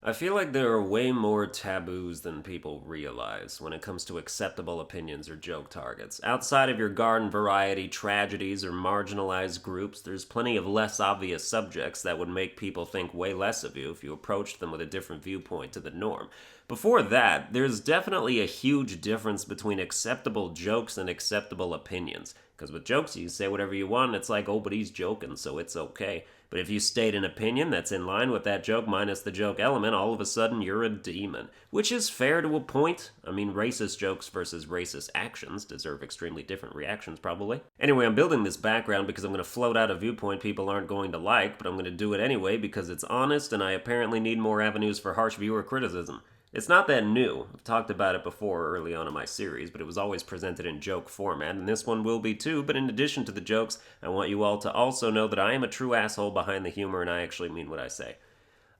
I feel like there are way more taboos than people realize when it comes to acceptable opinions or joke targets. Outside of your garden variety tragedies or marginalized groups, there's plenty of less obvious subjects that would make people think way less of you if you approached them with a different viewpoint to the norm. Before that, there's definitely a huge difference between acceptable jokes and acceptable opinions. Because with jokes, you say whatever you want, and it's like, oh, but he's joking, so it's okay. But if you state an opinion that's in line with that joke minus the joke element, all of a sudden you're a demon. Which is fair to a point. I mean, racist jokes versus racist actions deserve extremely different reactions, probably. Anyway, I'm building this background because I'm going to float out a viewpoint people aren't going to like, but I'm going to do it anyway because it's honest and I apparently need more avenues for harsh viewer criticism. It's not that new. I've talked about it before early on in my series, but it was always presented in joke format, and this one will be too, but in addition to the jokes, I want you all to also know that I am a true asshole behind the humor and I actually mean what I say.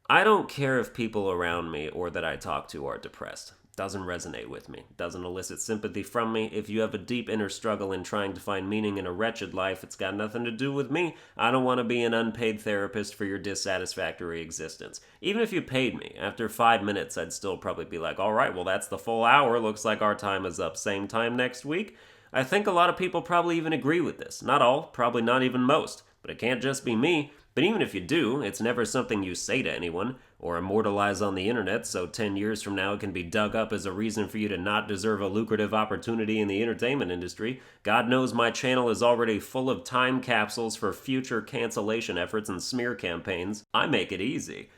I don't care if people around me or that I talk to are depressed. Doesn't resonate with me. Doesn't elicit sympathy from me. If you have a deep inner struggle in trying to find meaning in a wretched life, it's got nothing to do with me. I don't want to be an unpaid therapist for your dissatisfactory existence. Even if you paid me, after 5 minutes, I'd still probably be like, alright, well that's the full hour. Looks like our time is up. Same time next week? I think a lot of people probably even agree with this. Not all, probably not even most. But it can't just be me. But even if you do, it's never something you say to anyone, or immortalize on the internet so 10 years from now it can be dug up as a reason for you to not deserve a lucrative opportunity in the entertainment industry. God knows my channel is already full of time capsules for future cancellation efforts and smear campaigns. I make it easy.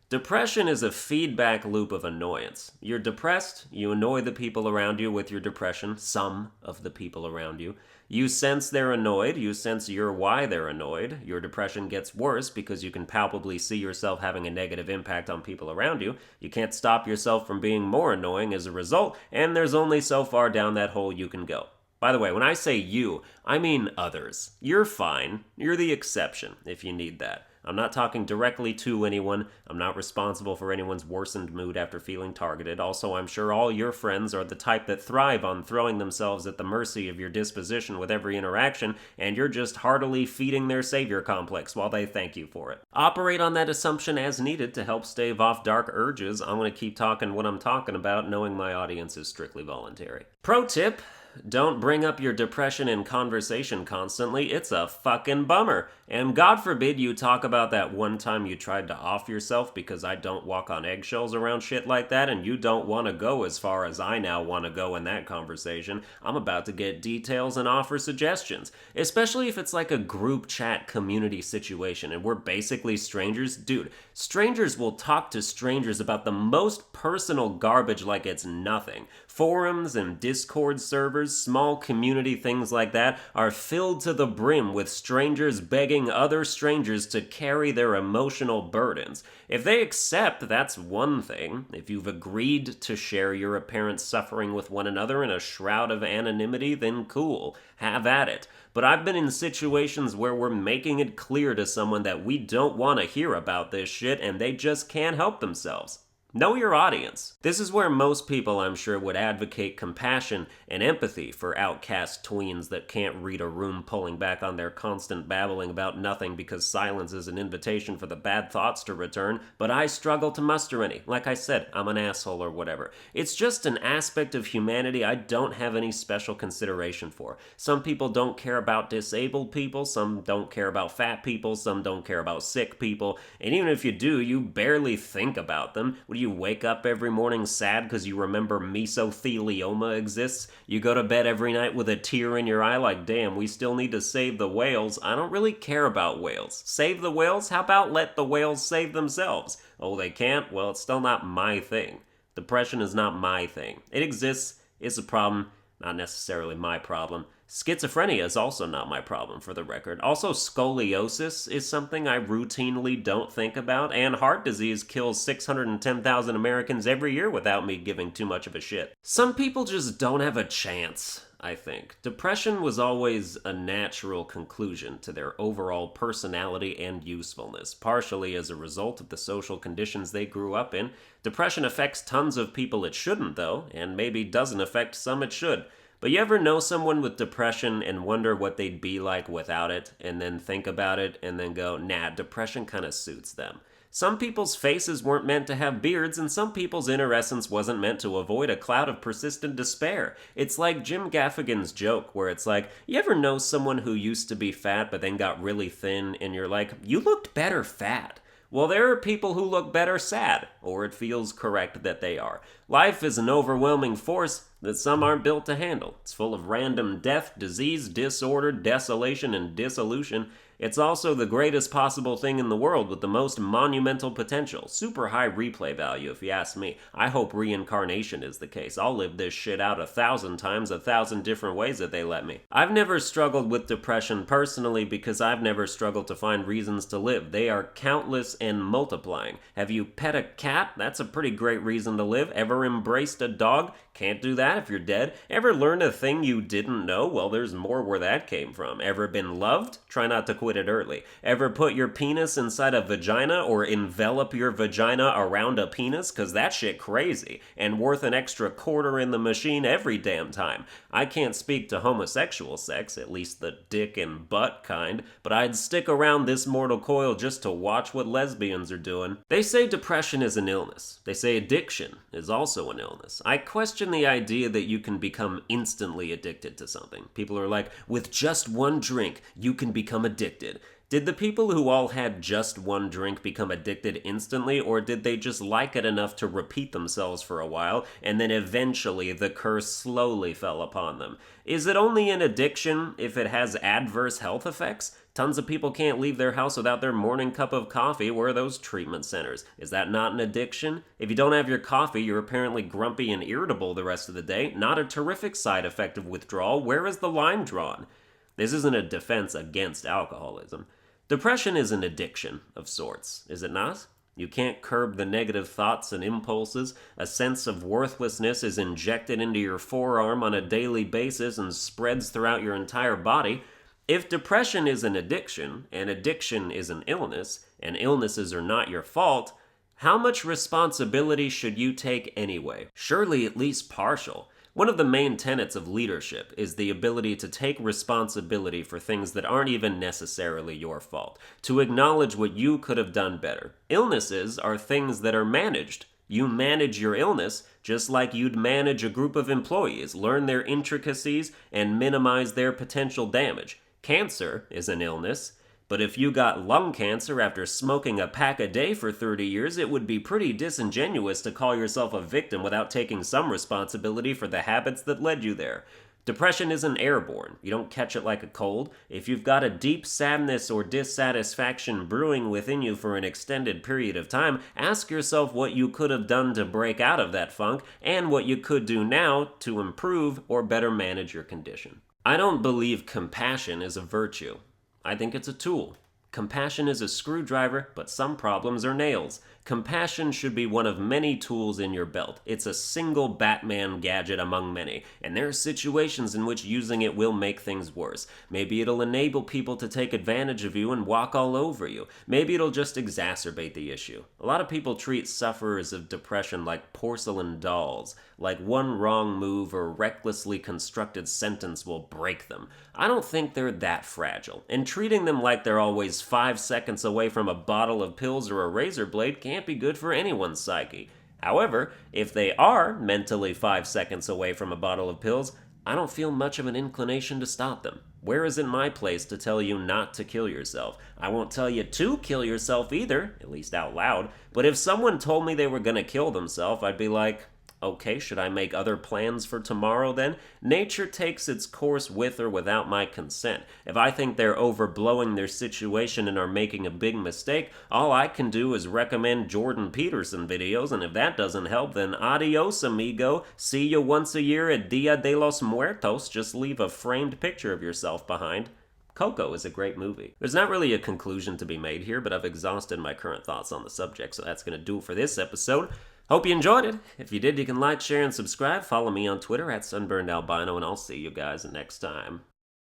Depression is a feedback loop of annoyance. You're depressed, you annoy the people around you with your depression, some of the people around you. You sense they're annoyed, you sense you're why they're annoyed. Your depression gets worse because you can palpably see yourself having a negative impact on people around you. You can't stop yourself from being more annoying as a result, and there's only so far down that hole you can go. By the way, when I say you, I mean others. You're fine. You're the exception if you need that. I'm not talking directly to anyone. I'm not responsible for anyone's worsened mood after feeling targeted. Also, I'm sure all your friends are the type that thrive on throwing themselves at the mercy of your disposition with every interaction, and you're just heartily feeding their savior complex while they thank you for it. Operate on that assumption as needed to help stave off dark urges. I'm going to keep talking what I'm talking about, knowing my audience is strictly voluntary. Pro tip: don't bring up your depression in conversation constantly. It's a fucking bummer. And God forbid you talk about that one time you tried to off yourself, because I don't walk on eggshells around shit like that, and you don't want to go as far as I now want to go in that conversation. I'm about to get details and offer suggestions. Especially if it's like a group chat community situation and we're basically strangers. Dude, strangers will talk to strangers about the most personal garbage like it's nothing. Forums and Discord servers, small community things like that, are filled to the brim with strangers begging other strangers to carry their emotional burdens. If they accept, that's one thing. If you've agreed to share your apparent suffering with one another in a shroud of anonymity, then cool, have at it. But I've been in situations where we're making it clear to someone that we don't want to hear about this shit and they just can't help themselves. Know your audience. This is where most people, I'm sure, would advocate compassion and empathy for outcast tweens that can't read a room pulling back on their constant babbling about nothing because silence is an invitation for the bad thoughts to return, but I struggle to muster any. Like I said, I'm an asshole or whatever. It's just an aspect of humanity I don't have any special consideration for. Some people don't care about disabled people, some don't care about fat people, some don't care about sick people, and even if you do, you barely think about them. What do you wake up every morning sad because you remember mesothelioma exists? You go to bed every night with a tear in your eye like, damn, we still need to save the whales. I don't really care about whales. Save the whales? How about let the whales save themselves? Oh, they can't? Well, it's still not my thing. Depression is not my thing. It exists, it's a problem, not necessarily my problem. Schizophrenia is also not my problem, for the record. Also, scoliosis is something I routinely don't think about, and heart disease kills 610,000 Americans every year without me giving too much of a shit. Some people just don't have a chance, I think. Depression was always a natural conclusion to their overall personality and usefulness, partially as a result of the social conditions they grew up in. Depression affects tons of people it shouldn't, though, and maybe doesn't affect some it should. But you ever know someone with depression and wonder what they'd be like without it, and then think about it, and then go, nah, depression kind of suits them. Some people's faces weren't meant to have beards, and some people's inner essence wasn't meant to avoid a cloud of persistent despair. It's like Jim Gaffigan's joke, where it's like, you ever know someone who used to be fat but then got really thin, and you're like, you looked better fat. Well, there are people who look better sad, or it feels correct that they are. Life is an overwhelming force that some aren't built to handle. It's full of random death, disease, disorder, desolation, and dissolution. It's also the greatest possible thing in the world with the most monumental potential. Super high replay value, if you ask me. I hope reincarnation is the case. I'll live this shit out 1,000 times, 1,000 different ways that they let me. I've never struggled with depression personally because I've never struggled to find reasons to live. They are countless and multiplying. Have you pet a cat? That's a pretty great reason to live. Ever embraced a dog? Can't do that if you're dead. Ever learned a thing you didn't know? Well, there's more where that came from. Ever been loved? Try not to quit it early. Ever put your penis inside a vagina or envelop your vagina around a penis? Cause that shit crazy and worth an extra quarter in the machine every damn time. I can't speak to homosexual sex, at least the dick and butt kind, but I'd stick around this mortal coil just to watch what lesbians are doing. They say depression is an illness. They say addiction is also an illness. I question the idea that you can become instantly addicted to something. People are like, with just one drink, you can become addicted. Did the people who all had just one drink become addicted instantly, or did they just like it enough to repeat themselves for a while, and then eventually the curse slowly fell upon them? Is it only an addiction if it has adverse health effects? Tons of people can't leave their house without their morning cup of coffee. Where are those treatment centers? Is that not an addiction? If you don't have your coffee, you're apparently grumpy and irritable the rest of the day. Not a terrific side effect of withdrawal. Where is the line drawn? This isn't a defense against alcoholism. Depression is an addiction of sorts, is it not? You can't curb the negative thoughts and impulses. A sense of worthlessness is injected into your forearm on a daily basis and spreads throughout your entire body. If depression is an addiction, and addiction is an illness, and illnesses are not your fault, how much responsibility should you take anyway? Surely at least partial. One of the main tenets of leadership is the ability to take responsibility for things that aren't even necessarily your fault, to acknowledge what you could have done better. Illnesses are things that are managed. You manage your illness just like you'd manage a group of employees, learn their intricacies, and minimize their potential damage. Cancer is an illness. But if you got lung cancer after smoking a pack a day for 30 years, it would be pretty disingenuous to call yourself a victim without taking some responsibility for the habits that led you there. Depression isn't airborne. You don't catch it like a cold. If you've got a deep sadness or dissatisfaction brewing within you for an extended period of time, ask yourself what you could have done to break out of that funk and what you could do now to improve or better manage your condition. I don't believe compassion is a virtue. I think it's a tool. Compassion is a screwdriver, but some problems are nails. Compassion should be one of many tools in your belt. It's a single Batman gadget among many, and there are situations in which using it will make things worse. Maybe it'll enable people to take advantage of you and walk all over you. Maybe it'll just exacerbate the issue. A lot of people treat sufferers of depression like porcelain dolls, like one wrong move or recklessly constructed sentence will break them. I don't think they're that fragile, and treating them like they're always 5 seconds away from a bottle of pills or a razor blade can't be good for anyone's psyche. However, if they are mentally 5 seconds away from a bottle of pills, I don't feel much of an inclination to stop them. Where is it my place to tell you not to kill yourself? I won't tell you to kill yourself either, at least out loud, but if someone told me they were gonna kill themselves, I'd be like, okay, should I make other plans for tomorrow then? Nature takes its course with or without my consent. If I think they're overblowing their situation and are making a big mistake, all I can do is recommend Jordan Peterson videos, and if that doesn't help, then adios, amigo. See you once a year at Dia de los Muertos. Just leave a framed picture of yourself behind. Coco is a great movie. There's not really a conclusion to be made here, but I've exhausted my current thoughts on the subject, so that's going to do it for this episode. Hope you enjoyed it. If you did, you can like, share, and subscribe. Follow me on Twitter at Sunburned Albino, and I'll see you guys next time.